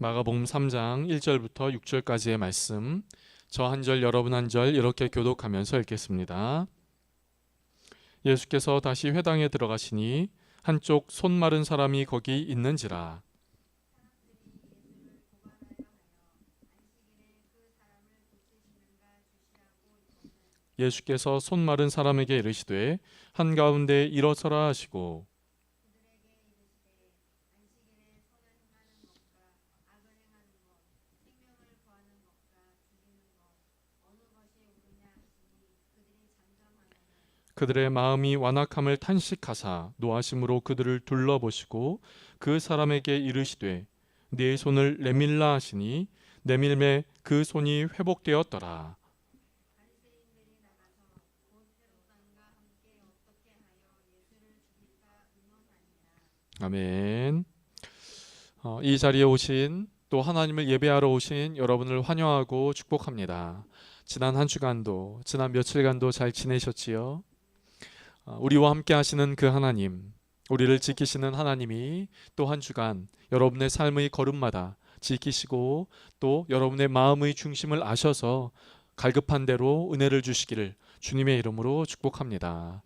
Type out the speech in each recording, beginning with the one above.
마가복음 3장 1절부터 6절까지의 말씀, 저 한 절 여러분 한 절 이렇게 교독하면서 읽겠습니다. 예수께서 다시 회당에 들어가시니 한쪽 손 마른 사람이 거기 있는지라. 예수께서 손 마른 사람에게 이르시되 한가운데 일어서라 하시고, 그들의 마음이 완악함을 탄식하사 노하심으로 그들을 둘러보시고 그 사람에게 이르시되 네 손을 내밀라 하시니 내밀매 그 손이 회복되었더라. 아멘. 이 자리에 오신, 또 하나님을 예배하러 오신 여러분을 환영하고 축복합니다. 지난 한 주간도, 지난 며칠간도 잘 지내셨지요? 우리와 함께 하시는 그 하나님, 우리를 지키시는 하나님이 또 한 주간 여러분의 삶의 걸음마다 지키시고 또 여러분의 마음의 중심을 아셔서 갈급한 대로 은혜를 주시기를 주님의 이름으로 축복합니다.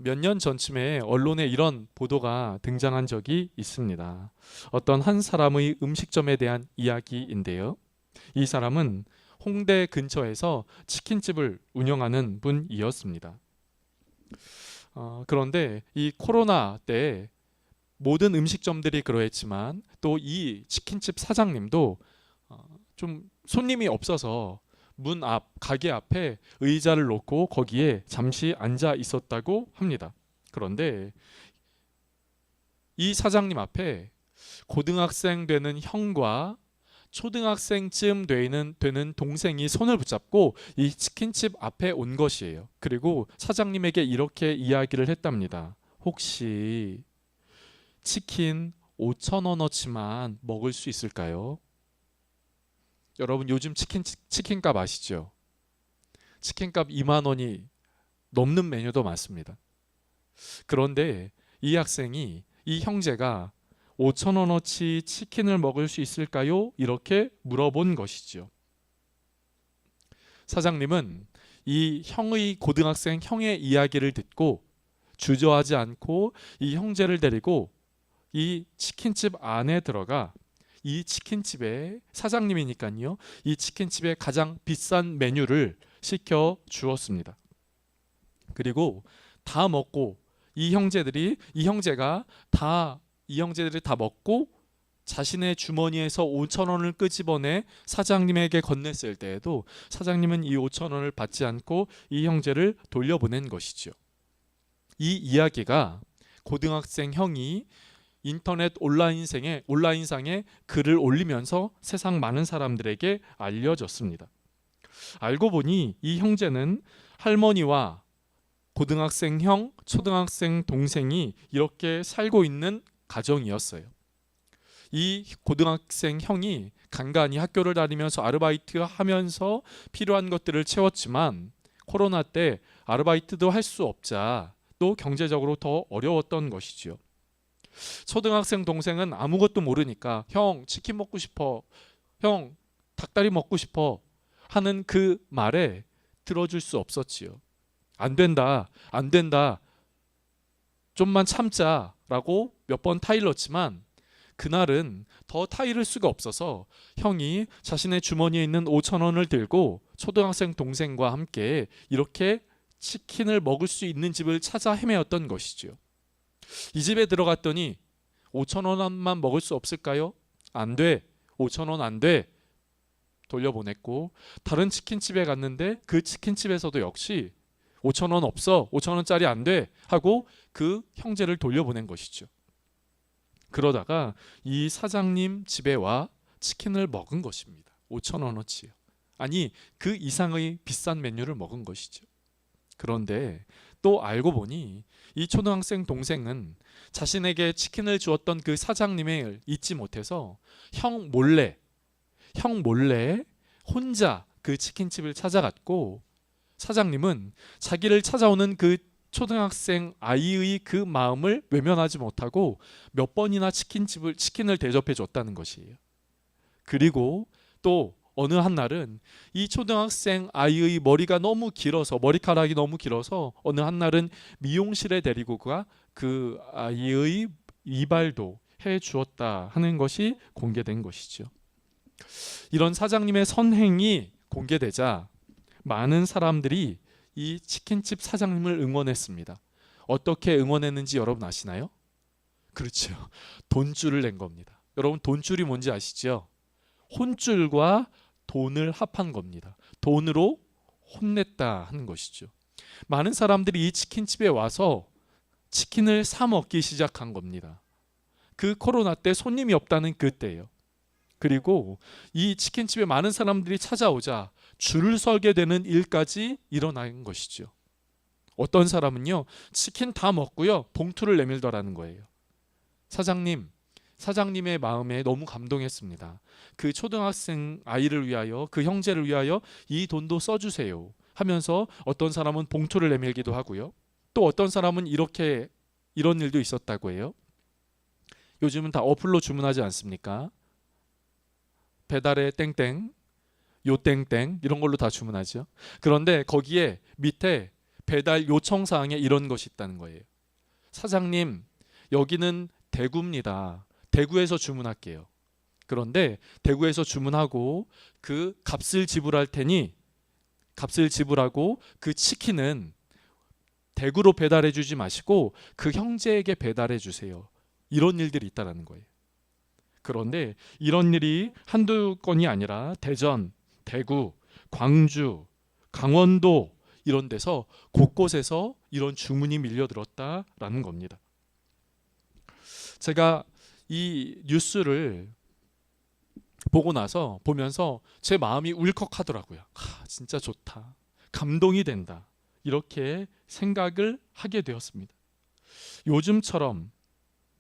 몇 년 전쯤에 언론에 이런 보도가 등장한 적이 있습니다. 어떤 한 사람의 음식점에 대한 이야기인데요. 이 사람은 홍대 근처에서 치킨집을 운영하는 분이었습니다. 그런데 이 코로나 때 모든 음식점들이 그러했지만 또 이 치킨집 사장님도 좀 손님이 없어서 문 앞, 가게 앞에 의자를 놓고 거기에 잠시 앉아 있었다고 합니다. 그런데 이 사장님 앞에 고등학생 되는 형과 초등학생쯤 되는 동생이 손을 붙잡고 이 치킨집 앞에 온 것이에요. 그리고 사장님에게 이렇게 이야기를 했답니다. 혹시 치킨 5,000원어치만 먹을 수 있을까요? 여러분 요즘 치킨값 아시죠? 치킨값 2만 원이 넘는 메뉴도 많습니다. 그런데 이 학생이, 이 형제가 5,000원어치 치킨을 먹을 수 있을까요? 이렇게 물어본 것이죠. 사장님은 이 형의 고등학생 형의 이야기를 듣고 주저하지 않고 이 형제를 데리고 이 치킨집 안에 들어가 이 치킨집의 사장님이니까요. 이 치킨집의 가장 비싼 메뉴를 시켜 주었습니다. 그리고 다 먹고 이 형제들이 다 먹고 자신의 주머니에서 5,000원을 끄집어내 사장님에게 건넸을 때에도 사장님은 이 5,000원을 받지 않고 이 형제를 돌려보낸 것이죠. 이 이야기가 고등학생 형이 인터넷 온라인상에 글을 올리면서 세상 많은 사람들에게 알려졌습니다. 알고 보니 이 형제는 할머니와 고등학생 형, 초등학생 동생이 이렇게 살고 있는 가정이었어요. 이 고등학생 형이 간간히 학교를 다니면서 아르바이트 하면서 필요한 것들을 채웠지만 코로나 때 아르바이트도 할 수 없자 또 경제적으로 더 어려웠던 것이죠. 초등학생 동생은 아무것도 모르니까 형 치킨 먹고 싶어, 형 닭다리 먹고 싶어 하는 그 말에 들어줄 수 없었지요. 안 된다, 안 된다, 좀만 참자 라고 몇 번 타일렀지만 그날은 더 타이를 수가 없어서 형이 자신의 주머니에 있는 5,000원을 들고 초등학생 동생과 함께 이렇게 치킨을 먹을 수 있는 집을 찾아 헤매었던 것이죠. 이 집에 들어갔더니 5,000원만 먹을 수 없을까요? 안 돼. 5,000원 안 돼. 돌려보냈고 다른 치킨집에 갔는데 그 치킨집에서도 역시 5,000원 없어. 5,000원짜리 안 돼. 하고 그 형제를 돌려보낸 것이죠. 그러다가 이 사장님 집에 와 치킨을 먹은 것입니다. 5,000원어치요. 아니 그 이상의 비싼 메뉴를 먹은 것이죠. 그런데 또 알고 보니 이 초등학생 동생은 자신에게 치킨을 주었던 그 사장님을 잊지 못해서 형 몰래 혼자 그 치킨집을 찾아갔고 사장님은 자기를 찾아오는 그 초등학생 아이의 그 마음을 외면하지 못하고 몇 번이나 치킨을 대접해 줬다는 것이에요. 그리고 또 어느 한 날은 이 초등학생 아이의 머리가 너무 길어서, 머리카락이 너무 길어서 어느 한 날은 미용실에 데리고 가 그 아이의 이발도 해 주었다 하는 것이 공개된 것이죠. 이런 사장님의 선행이 공개되자 많은 사람들이 이 치킨집 사장님을 응원했습니다. 어떻게 응원했는지 여러분 아시나요? 그렇죠. 돈줄을 낸 겁니다. 여러분, 돈줄이 뭔지 아시죠? 혼줄과 돈을 합한 겁니다. 돈으로 혼냈다 하는 것이죠. 많은 사람들이 이 치킨집에 와서 치킨을 사 먹기 시작한 겁니다. 그 코로나 때 손님이 없다는 그때예요. 그리고 이 치킨집에 많은 사람들이 찾아오자 줄을 서게 되는 일까지 일어난 것이죠. 어떤 사람은요, 치킨 다 먹고요, 봉투를 내밀더라는 거예요. 사장님의 마음에 너무 감동했습니다. 그 초등학생 아이를 위하여, 그 형제를 위하여 이 돈도 써주세요 하면서 어떤 사람은 봉투를 내밀기도 하고요. 또 어떤 사람은 이런 일도 있었다고 해요. 요즘은 다 어플로 주문하지 않습니까? 배달의 땡땡, 요 땡땡 이런 걸로 다 주문하죠. 그런데 거기에 밑에 배달 요청 사항에 이런 것이 있다는 거예요. 사장님, 여기는 대구입니다. 대구에서 주문할게요. 그런데 대구에서 주문하고 그 값을 지불할 테니 값을 지불하고 그 치킨은 대구로 배달해 주지 마시고 그 형제에게 배달해 주세요. 이런 일들이 있다는 거예요. 그런데 이런 일이 한두 건이 아니라 대전, 대구, 광주, 강원도 이런 데서 곳곳에서 이런 주문이 밀려들었다라는 겁니다. 제가 이 뉴스를 보면서 제 마음이 울컥하더라고요. 진짜 좋다. 감동이 된다. 이렇게 생각을 하게 되었습니다. 요즘처럼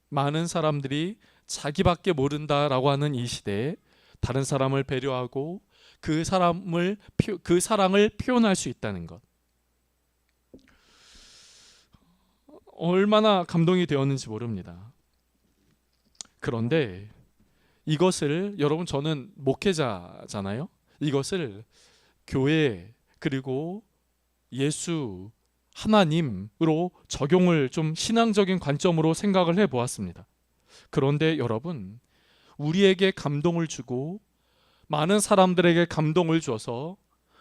많은 사람들이 자기밖에 모른다라고 하는 이 시대에 다른 사람을 배려하고 그 사랑을 표현할 수 있다는 것, 얼마나 감동이 되었는지 모릅니다. 그런데 이것을, 여러분, 저는 목회자잖아요. 이것을 교회 그리고 예수, 하나님으로 적용을 좀 신앙적인 관점으로 생각을 해보았습니다. 그런데 여러분, 우리에게 감동을 주고 많은 사람들에게 감동을 줘서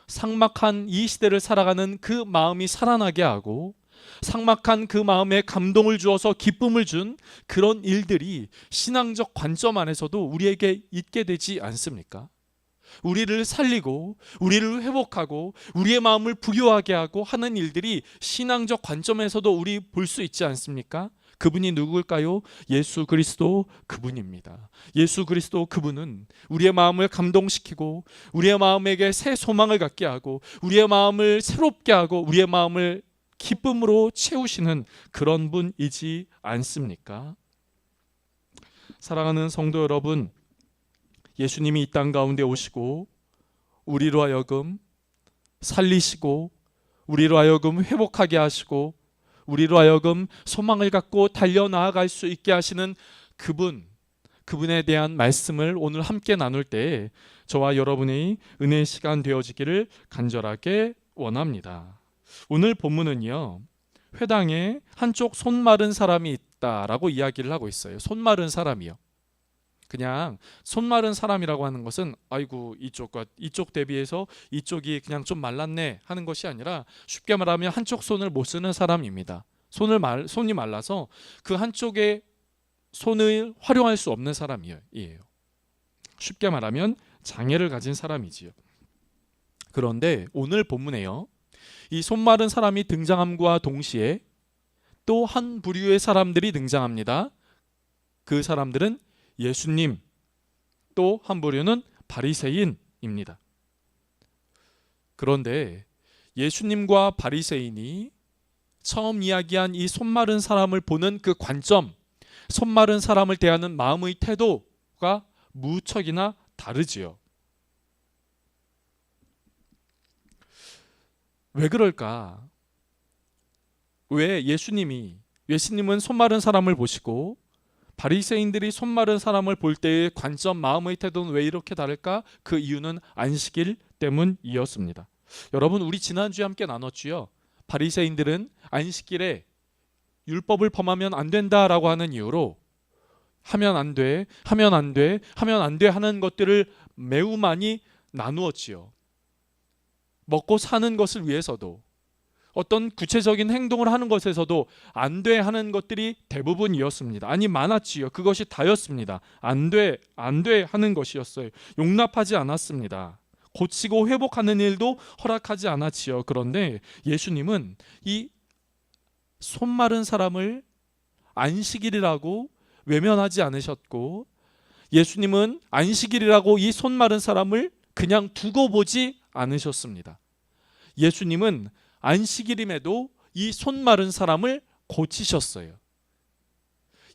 삭막한 이 시대를 살아가는 그 마음이 살아나게 하고 삭막한 그 마음에 감동을 주어서 기쁨을 준 그런 일들이 신앙적 관점 안에서도 우리에게 있게 되지 않습니까? 우리를 살리고 우리를 회복하고 우리의 마음을 부유하게 하고 하는 일들이 신앙적 관점에서도 우리 볼 수 있지 않습니까? 그분이 누구일까요? 예수 그리스도 그분입니다. 예수 그리스도 그분은 우리의 마음을 감동시키고 우리의 마음에게 새 소망을 갖게 하고 우리의 마음을 새롭게 하고 우리의 마음을 기쁨으로 채우시는 그런 분이지 않습니까? 사랑하는 성도 여러분, 예수님이 이 땅 가운데 오시고 우리로 하여금 살리시고 우리로 하여금 회복하게 하시고 우리로 하여금 소망을 갖고 달려나아갈 수 있게 하시는 그분에 대한 말씀을 오늘 함께 나눌 때 저와 여러분의 은혜의 시간 되어지기를 간절하게 원합니다. 오늘 본문은요, 회당에 한쪽 손 마른 사람이 있다라고 이야기를 하고 있어요. 손 마른 사람이요. 그냥 손 마른 사람이라고 하는 것은 아이고 이쪽 대비해서 이쪽이 그냥 좀 말랐네 하는 것이 아니라 쉽게 말하면 한쪽 손을 못 쓰는 사람입니다. 손이 말라서 그 한쪽에 손을 활용할 수 없는 사람이에요. 쉽게 말하면 장애를 가진 사람이지요. 그런데 오늘 본문에요, 이 손 마른 사람이 등장함과 동시에 또 한 부류의 사람들이 등장합니다. 그 사람들은 예수님, 또 한 부류는 바리새인입니다. 그런데 예수님과 바리새인이 처음 이야기한 이 손 마른 사람을 보는 그 관점, 손 마른 사람을 대하는 마음의 태도가 무척이나 다르지요. 왜 그럴까? 왜 예수님은 손 마른 사람을 보시고 바리새인들이 손 마른 사람을 볼 때의 관점, 마음의 태도는 왜 이렇게 다를까? 그 이유는 안식일 때문이었습니다. 여러분, 우리 지난주에 함께 나눴지요. 바리새인들은 안식일에 율법을 범하면 안 된다라고 하는 이유로 하면 안 돼, 하면 안 돼, 하면 안 돼 하는 것들을 매우 많이 나누었지요. 먹고 사는 것을 위해서도, 어떤 구체적인 행동을 하는 것에서도 안 돼 하는 것들이 대부분이었습니다. 아니, 많았지요. 그것이 다였습니다. 안 돼, 안 돼 하는 것이었어요. 용납하지 않았습니다. 고치고 회복하는 일도 허락하지 않았지요. 그런데 예수님은 이 손 마른 사람을 안식일이라고 외면하지 않으셨고, 예수님은 안식일이라고 이 손 마른 사람을 그냥 두고 보지 않으셨습니다. 예수님은 안식일임에도 이 손 마른 사람을 고치셨어요.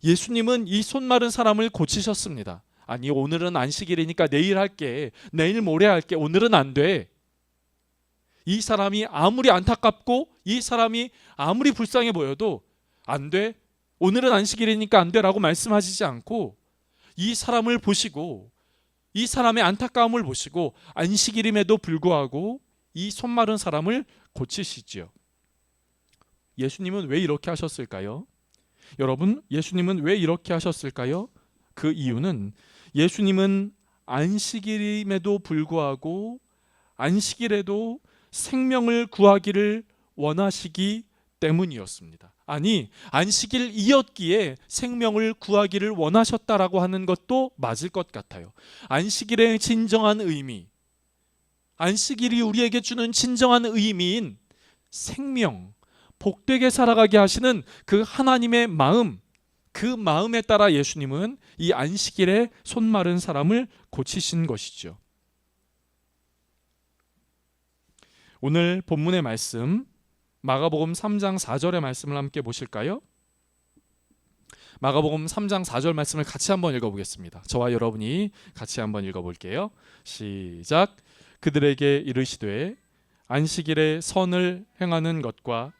예수님은 이 손 마른 사람을 고치셨습니다. 아니, 오늘은 안식일이니까 내일 할게, 내일 모레 할게, 오늘은 안 돼. 이 사람이 아무리 안타깝고 이 사람이 아무리 불쌍해 보여도 안 돼, 오늘은 안식일이니까 안 돼라고 말씀하시지 않고, 이 사람을 보시고 이 사람의 안타까움을 보시고 안식일임에도 불구하고 이 손 마른 사람을 고치시지요. 예수님은 왜 이렇게 하셨을까요? 여러분, 예수님은 왜 이렇게 하셨을까요? 그 이유는 예수님은 안식일임에도 불구하고 안식일에도 생명을 구하기를 원하시기 때문이었습니다. 아니, 안식일이었기에 생명을 구하기를 원하셨다라고 하는 것도 맞을 것 같아요. 안식일의 진정한 의미, 안식일이 우리에게 주는 진정한 의미인 생명, 복되게 살아가게 하시는 그 하나님의 마음, 그 마음에 따라 예수님은 이 안식일에 손 마른 사람을 고치신 것이죠. 오늘 본문의 말씀, 마가복음 3장 4절의 말씀을 함께 보실까요? 마가복음 3장 4절 말씀을 같이 한번 읽어보겠습니다. 저와 여러분이 같이 한번 읽어볼게요. 시작. 그들에게 이르시되 안식일에 선을 행하는 것과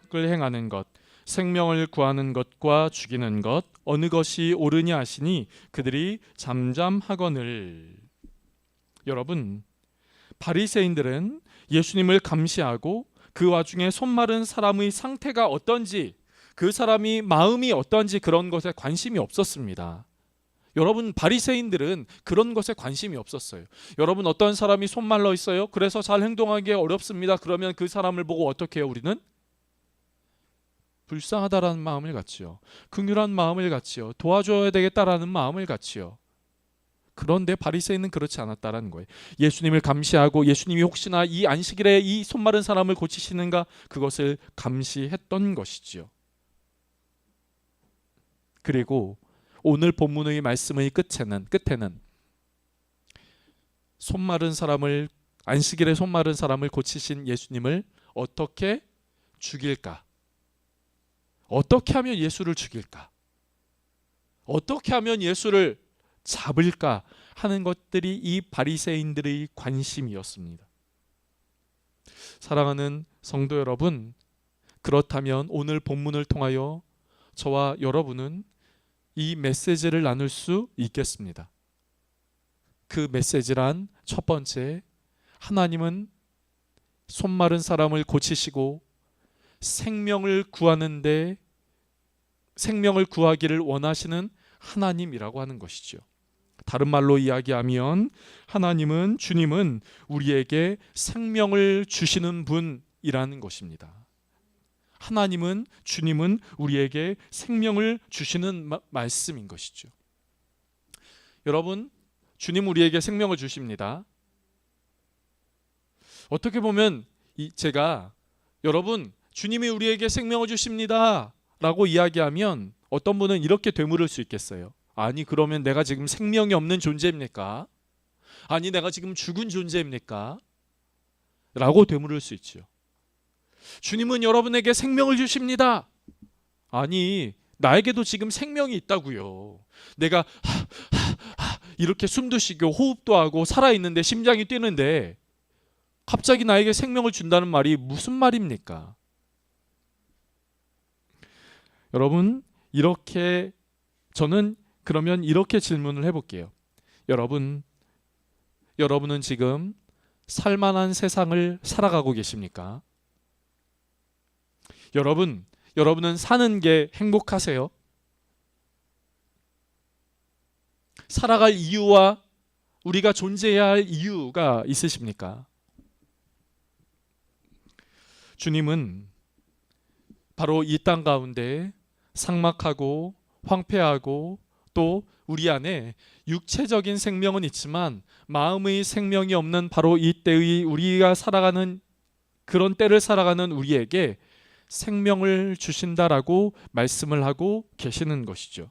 악을 행하는 것, 생명을 구하는 것과 죽이는 것, 어느 것이 옳으냐 하시니 그들이 잠잠하거늘. 여러분, 바리새인들은 예수님을 감시하고 그 와중에 손 마른 사람의 상태가 어떤지, 그 사람이 마음이 어떤지 그런 것에 관심이 없었습니다. 여러분, 바리새인들은 그런 것에 관심이 없었어요. 여러분, 어떤 사람이 손 말라 있어요? 그래서 잘 행동하기 어렵습니다. 그러면 그 사람을 보고 어떻게 해요? 우리는 불쌍하다라는 마음을 갖지요. 긍휼한 마음을 갖지요. 도와줘야 되겠다라는 마음을 갖지요. 그런데 바리새인은 그렇지 않았다라는 거예요. 예수님을 감시하고 예수님이 혹시나 이 안식일에 이 손 마른 사람을 고치시는가, 그것을 감시했던 것이지요. 그리고 오늘 본문의 말씀의 끝에는 손 마른 사람을, 안식일에 손 마른 사람을 고치신 예수님을 어떻게 죽일까? 어떻게 하면 예수를 죽일까? 어떻게 하면 예수를 잡을까 하는 것들이 이 바리새인들의 관심이었습니다. 사랑하는 성도 여러분, 그렇다면 오늘 본문을 통하여 저와 여러분은 이 메시지를 나눌 수 있겠습니다. 그 메시지란 첫 번째, 하나님은 손 마른 사람을 고치시고 생명을 구하는데, 생명을 구하기를 원하시는 하나님이라고 하는 것이죠. 다른 말로 이야기하면 하나님은, 주님은 우리에게 생명을 주시는 분이라는 것입니다. 하나님은, 주님은 우리에게 생명을 주시는 말씀인 것이죠. 여러분, 주님 우리에게 생명을 주십니다. 어떻게 보면 제가 여러분, 주님이 우리에게 생명을 주십니다 라고 이야기하면 어떤 분은 이렇게 되물을 수 있겠어요. 아니, 그러면 내가 지금 생명이 없는 존재입니까? 아니, 내가 지금 죽은 존재입니까? 라고 되물을 수 있죠. 주님은 여러분에게 생명을 주십니다. 아니, 나에게도 지금 생명이 있다고요. 내가 이렇게 숨도 쉬고 호흡도 하고 살아있는데, 심장이 뛰는데 갑자기 나에게 생명을 준다는 말이 무슨 말입니까? 여러분, 이렇게 저는 그러면 이렇게 질문을 해볼게요. 여러분은 지금 살만한 세상을 살아가고 계십니까? 여러분은 사는 게 행복하세요? 살아갈 이유와 우리가 존재해야 할 이유가 있으십니까? 주님은 바로 이 땅 가운데 삭막하고 황폐하고 또 우리 안에 육체적인 생명은 있지만 마음의 생명이 없는 바로 이 때의 우리가 살아가는 그런 때를 살아가는 우리에게 생명을 주신다라고 말씀을 하고 계시는 것이죠.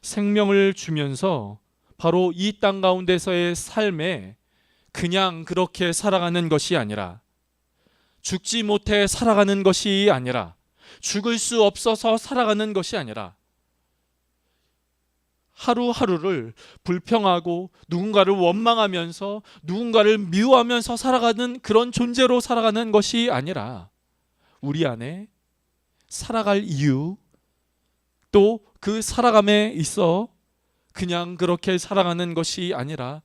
생명을 주면서 바로 이 땅 가운데서의 삶에 그냥 그렇게 살아가는 것이 아니라, 죽지 못해 살아가는 것이 아니라, 죽을 수 없어서 살아가는 것이 아니라, 하루하루를 불평하고 누군가를 원망하면서 누군가를 미워하면서 살아가는 그런 존재로 살아가는 것이 아니라, 우리 안에 살아갈 이유, 또 그 살아감에 있어 그냥 그렇게 살아가는 것이 아니라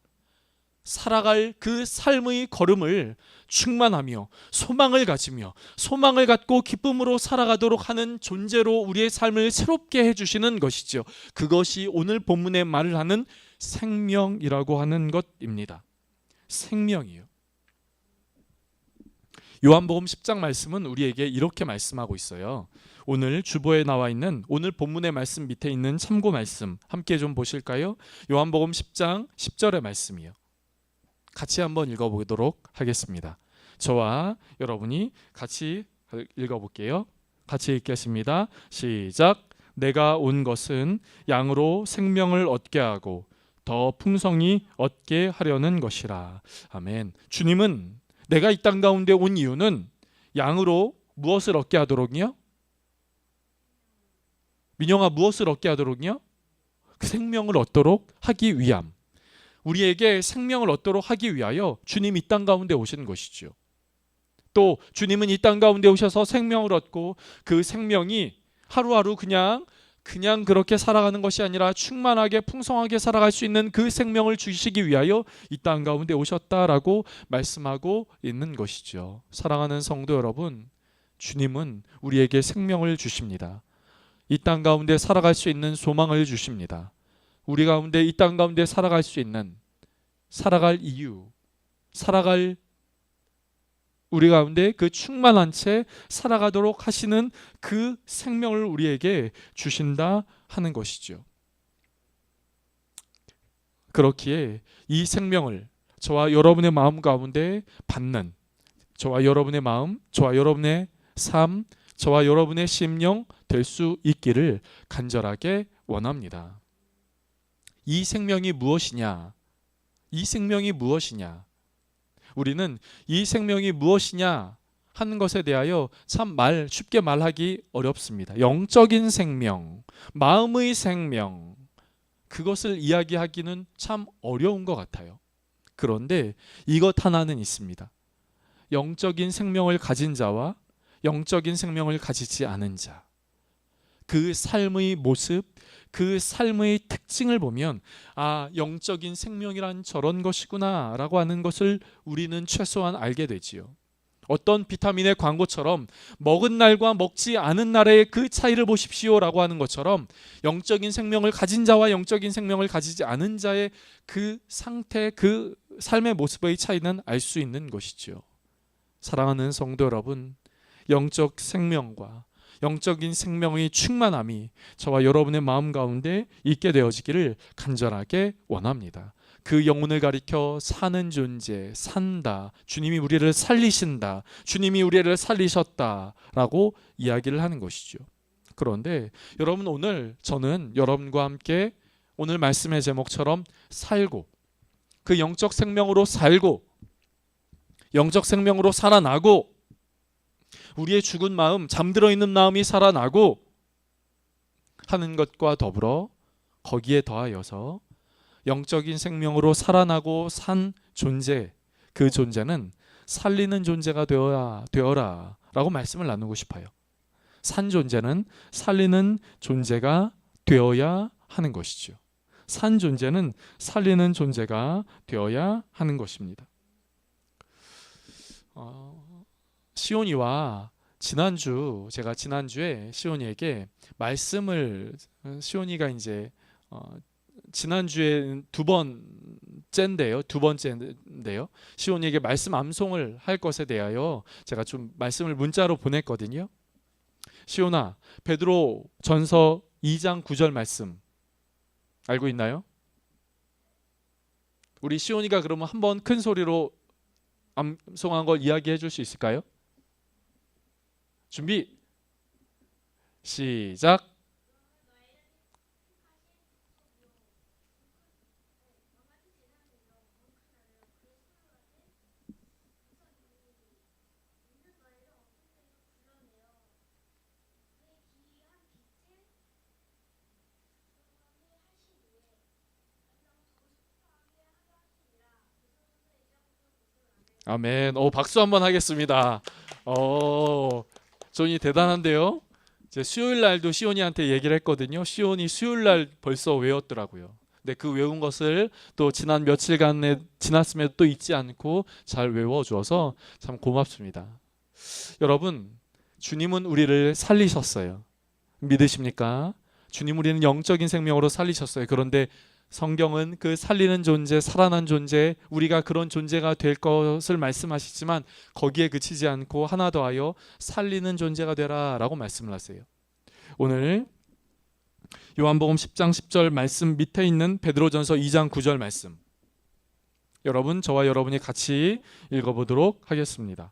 살아갈 그 삶의 걸음을 충만하며 소망을 가지며 소망을 갖고 기쁨으로 살아가도록 하는 존재로 우리의 삶을 새롭게 해주시는 것이죠. 그것이 오늘 본문에 말을 하는 생명이라고 하는 것입니다. 생명이요. 요한복음 10장 말씀은 우리에게 이렇게 말씀하고 있어요. 오늘 주보에 나와 있는 오늘 본문의 말씀 밑에 있는 참고 말씀 함께 좀 보실까요? 요한복음 10장 10절의 말씀이요. 같이 한번 읽어보도록 하겠습니다. 저와 여러분이 같이 읽어볼게요. 같이 읽겠습니다. 시작. 내가 온 것은 양으로 생명을 얻게 하고 더 풍성히 얻게 하려는 것이라. 아멘. 주님은 내가 이 땅 가운데 온 이유는 양으로 무엇을 얻게 하도록요? 민영아, 무엇을 얻게 하도록요? 그 생명을 얻도록 하기 위함. 우리에게 생명을 얻도록 하기 위하여 주님 이 땅 가운데 오신 것이죠. 또 주님은 이 땅 가운데 오셔서 생명을 얻고 그 생명이 하루하루 그냥 그렇게 살아가는 것이 아니라 충만하게 풍성하게 살아갈 수 있는 그 생명을 주시기 위하여 이 땅 가운데 오셨다라고 말씀하고 있는 것이죠. 사랑하는 성도 여러분, 주님은 우리에게 생명을 주십니다. 이 땅 가운데 살아갈 수 있는 소망을 주십니다. 우리 가운데 이 땅 가운데 살아갈 수 있는, 살아갈 이유, 살아갈 우리 가운데 그 충만한 채 살아가도록 하시는 그 생명을 우리에게 주신다 하는 것이죠. 그렇기에 이 생명을 저와 여러분의 마음 가운데 받는, 저와 여러분의 마음, 저와 여러분의 삶, 저와 여러분의 심령 될 수 있기를 간절하게 원합니다. 이 생명이 무엇이냐? 이 생명이 무엇이냐? 우리는 이 생명이 무엇이냐 하는 것에 대하여 참 쉽게 말하기 어렵습니다. 영적인 생명, 마음의 생명, 그것을 이야기하기는 참 어려운 것 같아요. 그런데 이것 하나는 있습니다. 영적인 생명을 가진 자와 영적인 생명을 가지지 않은 자, 그 삶의 모습, 그 삶의 특징을 보면 영적인 생명이란 저런 것이구나 라고 하는 것을 우리는 최소한 알게 되지요. 어떤 비타민의 광고처럼 먹은 날과 먹지 않은 날의 그 차이를 보십시오 라고 하는 것처럼 영적인 생명을 가진 자와 영적인 생명을 가지지 않은 자의 그 상태, 그 삶의 모습의 차이는 알 수 있는 것이죠. 사랑하는 성도 여러분, 영적 생명과 영적인 생명의 충만함이 저와 여러분의 마음 가운데 있게 되어지기를 간절하게 원합니다. 그 영혼을 가리켜 사는 존재, 산다, 주님이 우리를 살리신다, 주님이 우리를 살리셨다라고 이야기를 하는 것이죠. 그런데 여러분, 오늘 저는 여러분과 함께 오늘 말씀의 제목처럼 살고, 그 영적 생명으로 살고, 영적 생명으로 살아나고, 우리의 죽은 마음, 잠들어 있는 마음이 살아나고 하는 것과 더불어 거기에 더하여서 영적인 생명으로 살아나고 산 존재, 그 존재는 살리는 존재가 되어라 라고 말씀을 나누고 싶어요. 산 존재는 살리는 존재가 되어야 하는 것이죠. 산 존재는 살리는 존재가 되어야 하는 것입니다. 시온이와 제가 지난주에 시온이에게 말씀을, 시온이가 이제 지난주에 두 번째인데요. 시온이에게 말씀 암송을 할 것에 대하여 제가 좀 말씀을 문자로 보냈거든요. 시온아, 베드로 전서 2장 9절 말씀 알고 있나요? 우리 시온이가 그러면 한번 큰 소리로 암송한 걸 이야기해 줄 수 있을까요? 준비 시작. 아멘. 박수 한번 하겠습니다. 존이 대단한데요. 이제 수요일 날도 시온이한테 얘기를 했거든요. 시온이 수요일 날 벌써 외웠더라고요. 근데 그 외운 것을 또 지난 며칠간에 지났음에도 또 잊지 않고 잘 외워줘서 참 고맙습니다. 여러분, 주님은 우리를 살리셨어요. 믿으십니까? 주님 우리는 영적인 생명으로 살리셨어요. 그런데 성경은 그 살리는 존재, 살아난 존재, 우리가 그런 존재가 될 것을 말씀하시지만 거기에 그치지 않고 하나 더하여 살리는 존재가 되라 라고 말씀을 하세요. 오늘 요한복음 10장 10절 말씀 밑에 있는 베드로전서 2장 9절 말씀, 여러분, 저와 여러분이 같이 읽어보도록 하겠습니다.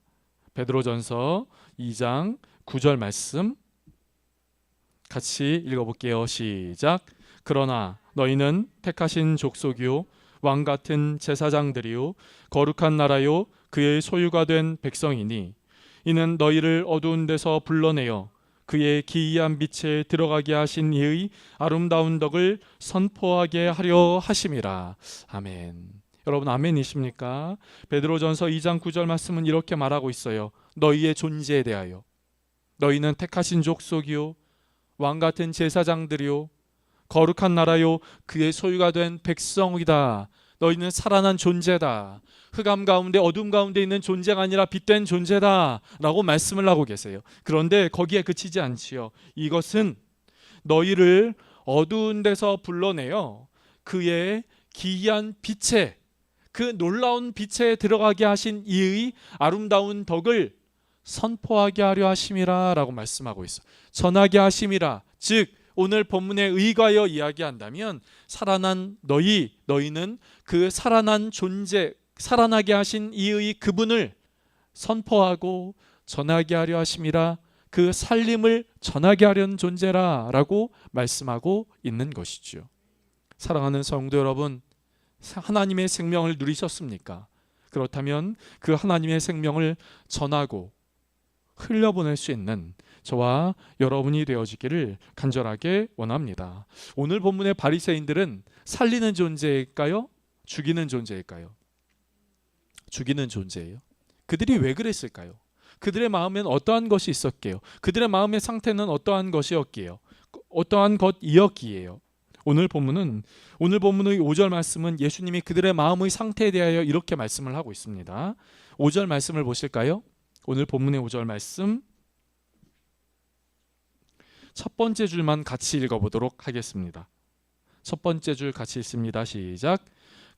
베드로전서 2장 9절 말씀 같이 읽어볼게요. 시작. 그러나 너희는 택하신 족속이요 왕같은 제사장들이요 거룩한 나라요 그의 소유가 된 백성이니 이는 너희를 어두운 데서 불러내어 그의 기이한 빛에 들어가게 하신 이의 아름다운 덕을 선포하게 하려 하심이라. 아멘. 여러분, 아멘이십니까? 베드로전서 2장 9절 말씀은 이렇게 말하고 있어요. 너희의 존재에 대하여. 너희는 택하신 족속이요 왕같은 제사장들이요 거룩한 나라요 그의 소유가 된 백성이다. 너희는 살아난 존재다. 흑암 가운데 어둠 가운데 있는 존재가 아니라 빛된 존재다 라고 말씀을 하고 계세요. 그런데 거기에 그치지 않지요. 이것은 너희를 어두운 데서 불러내어 그의 기이한 빛에, 그 놀라운 빛에 들어가게 하신 이의 아름다운 덕을 선포하게 하려 하심이라 라고 말씀하고 있어요. 전하게 하심이라. 즉 오늘 본문에 의거하여 이야기한다면 살아난 너희는 그 살아난 존재, 살아나게 하신 이의 그분을 선포하고 전하게 하려 하심이라. 그 살림을 전하게 하려는 존재라 라고 말씀하고 있는 것이죠. 사랑하는 성도 여러분, 하나님의 생명을 누리셨습니까? 그렇다면 그 하나님의 생명을 전하고 흘려보낼 수 있는 저와 여러분이 되어지기를 간절하게 원합니다. 오늘 본문의 바리새인들은 살리는 존재일까요? 죽이는 존재일까요? 죽이는 존재예요. 그들이 왜 그랬을까요? 그들의 마음엔 어떠한 것이 있었게요? 그들의 마음의 상태는 어떠한 것이었기에요? 어떠한 것이었기에요? 오늘 본문의 5절 말씀은 예수님이 그들의 마음의 상태에 대하여 이렇게 말씀을 하고 있습니다. 5절 말씀을 보실까요? 오늘 본문의 5절 말씀 첫 번째 줄만 같이 읽어보도록 하겠습니다. 첫 번째 줄 같이 읽습니다. 시작.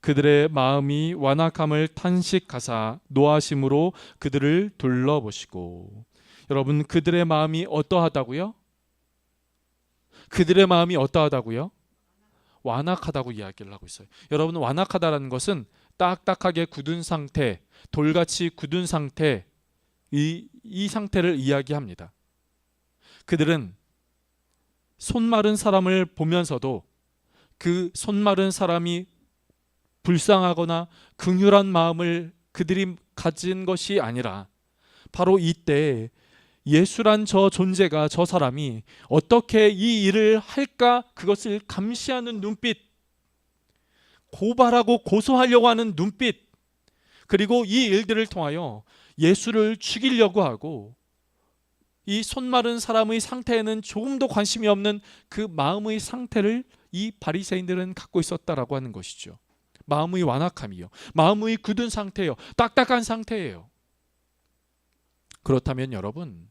그들의 마음이 완악함을 탄식하사 노하심으로 그들을 둘러보시고. 여러분, 그들의 마음이 어떠하다고요? 그들의 마음이 어떠하다고요? 완악하다고 이야기를 하고 있어요. 여러분, 완악하다라는 것은 딱딱하게 굳은 상태, 돌같이 굳은 상태, 이 상태를 이야기합니다. 그들은 손마른 사람을 보면서도 그 손마른 사람이 불쌍하거나 긍휼한 마음을 그들이 가진 것이 아니라 바로 이때 예수란 저 존재가, 저 사람이 어떻게 이 일을 할까, 그것을 감시하는 눈빛, 고발하고 고소하려고 하는 눈빛, 그리고 이 일들을 통하여 예수를 죽이려고 하고 이 손마른 사람의 상태에는 조금도 관심이 없는 그 마음의 상태를 이 바리새인들은 갖고 있었다라고 하는 것이죠. 마음의 완악함이요, 마음의 굳은 상태예요, 딱딱한 상태예요. 그렇다면 여러분,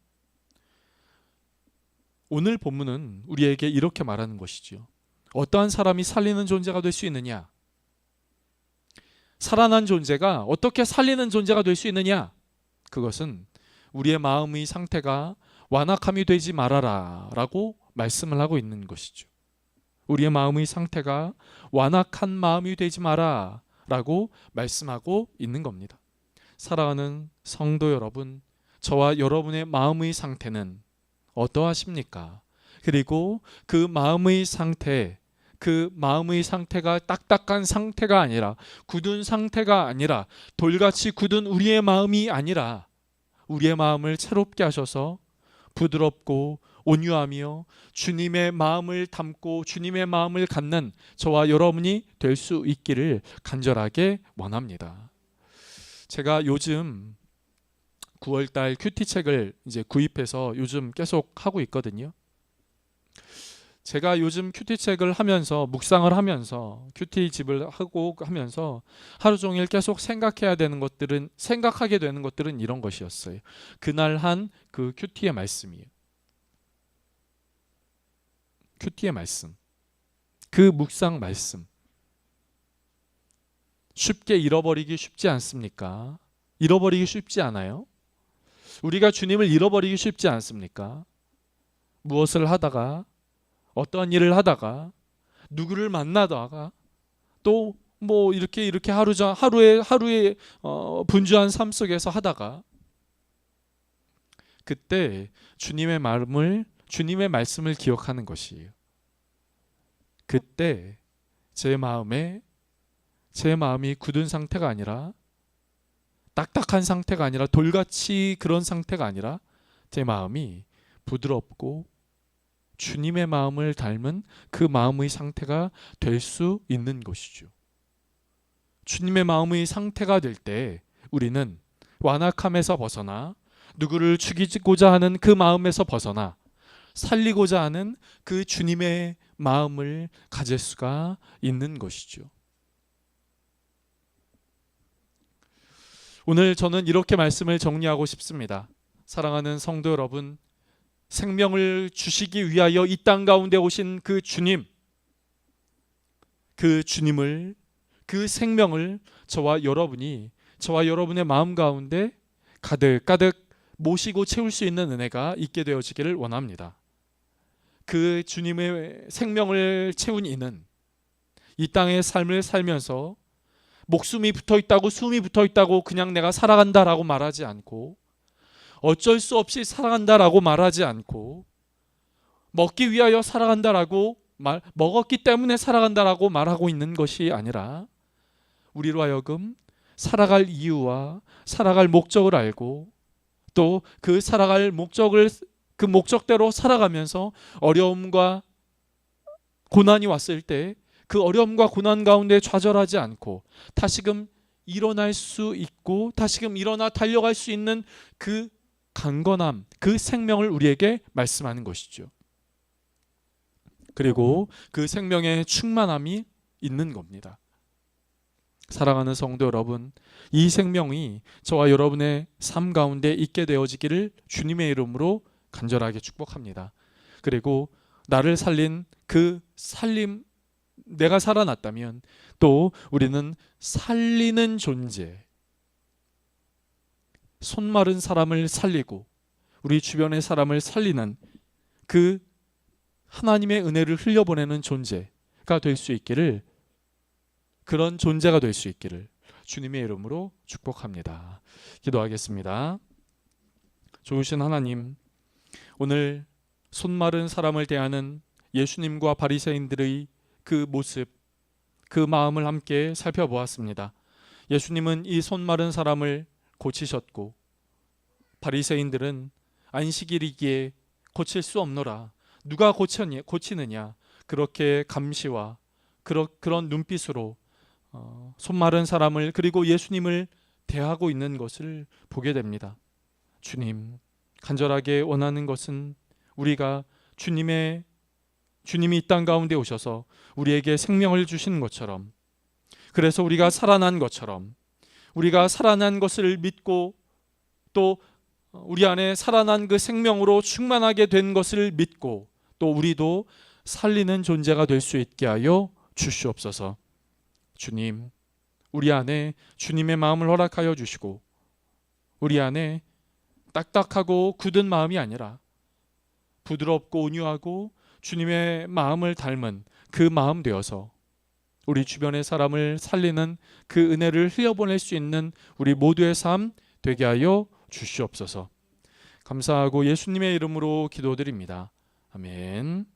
오늘 본문은 우리에게 이렇게 말하는 것이죠. 어떠한 사람이 살리는 존재가 될 수 있느냐? 살아난 존재가 어떻게 살리는 존재가 될 수 있느냐? 그것은 우리의 마음의 상태가 완악함이 되지 말아라 라고 말씀을 하고 있는 것이죠. 우리의 마음의 상태가 완악한 마음이 되지 마라 라고 말씀하고 있는 겁니다. 사랑하는 성도 여러분, 저와 여러분의 마음의 상태는 어떠하십니까? 그리고 그 마음의 상태가 딱딱한 상태가 아니라, 굳은 상태가 아니라, 돌같이 굳은 우리의 마음이 아니라 우리의 마음을 새롭게 하셔서 부드럽고 온유하며 주님의 마음을 담고 주님의 마음을 갖는 저와 여러분이 될 수 있기를 간절하게 원합니다. 제가 요즘 9월달 큐티책을 이제 구입해서 요즘 계속 하고 있거든요. 제가 요즘 큐티책을 하면서, 묵상을 하면서, 큐티집을 하고 하면서 하루 종일 계속 생각하게 되는 것들은 이런 것이었어요. 그날 한 그 큐티의 말씀이에요. 큐티의 말씀, 그 묵상 말씀, 쉽게 잃어버리기 쉽지 않습니까? 잃어버리기 쉽지 않아요? 우리가 주님을 잃어버리기 쉽지 않습니까? 무엇을 하다가, 어떠한 일을 하다가, 누구를 만나다가, 또 뭐 이렇게 하루에 분주한 삶 속에서 하다가, 그때 주님의 말씀을 기억하는 것이에요. 그때 제 마음이 굳은 상태가 아니라, 딱딱한 상태가 아니라, 돌같이 그런 상태가 아니라 제 마음이 부드럽고 주님의 마음을 닮은 그 마음의 상태가 될 수 있는 것이죠. 주님의 마음의 상태가 될 때 우리는 완악함에서 벗어나, 누구를 죽이고자 하는 그 마음에서 벗어나 살리고자 하는 그 주님의 마음을 가질 수가 있는 것이죠. 오늘 저는 이렇게 말씀을 정리하고 싶습니다. 사랑하는 성도 여러분, 생명을 주시기 위하여 이 땅 가운데 오신 그 주님, 그 주님을, 그 생명을 저와 여러분의 마음 가운데 가득가득 모시고 채울 수 있는 은혜가 있게 되어지기를 원합니다. 그 주님의 생명을 채운 이는 이 땅의 삶을 살면서 목숨이 붙어있다고, 숨이 붙어있다고 그냥 내가 살아간다라고 말하지 않고, 어쩔 수 없이 살아간다라고 말하지 않고, 먹기 위하여 살아간다라고 먹었기 때문에 살아간다라고 말하고 있는 것이 아니라, 우리로 하여금 살아갈 이유와 살아갈 목적을 알고, 또 그 살아갈 그 목적대로 살아가면서 어려움과 고난이 왔을 때 그 어려움과 고난 가운데 좌절하지 않고 다시금 일어날 수 있고 다시금 일어나 달려갈 수 있는 그 강건함, 그 생명을 우리에게 말씀하는 것이죠. 그리고 그 생명의 충만함이 있는 겁니다. 사랑하는 성도 여러분, 이 생명이 저와 여러분의 삶 가운데 있게 되어지기를 주님의 이름으로 간절하게 축복합니다. 그리고 나를 살린 그 살림, 내가 살아났다면 또 우리는 살리는 존재, 손 마른 사람을 살리고 우리 주변의 사람을 살리는 그 하나님의 은혜를 흘려보내는 존재가 될 수 있기를, 그런 존재가 될 수 있기를 주님의 이름으로 축복합니다. 기도하겠습니다. 좋으신 하나님, 오늘 손 마른 사람을 대하는 예수님과 바리새인들의 그 모습, 그 마음을 함께 살펴보았습니다. 예수님은 이 손 마른 사람을 고치셨고, 바리새인들은 안식일이기에 고칠 수 없노라, 누가 고치느냐, 그렇게 감시와 그런 눈빛으로 손 마른 사람을, 그리고 예수님을 대하고 있는 것을 보게 됩니다. 주님, 간절하게 원하는 것은 우리가 주님의 주님이 이 땅 가운데 오셔서 우리에게 생명을 주시는 것처럼, 그래서 우리가 살아난 것처럼, 우리가 살아난 것을 믿고 또 우리 안에 살아난 그 생명으로 충만하게 된 것을 믿고 또 우리도 살리는 존재가 될 수 있게 하여 주시옵소서. 주님, 우리 안에 주님의 마음을 허락하여 주시고 우리 안에 딱딱하고 굳은 마음이 아니라 부드럽고 온유하고 주님의 마음을 닮은 그 마음 되어서 우리 주변의 사람을 살리는 그 은혜를 흘려보낼 수 있는 우리 모두의 삶 되게 하여 주시옵소서. 감사하고 예수님의 이름으로 기도드립니다. 아멘.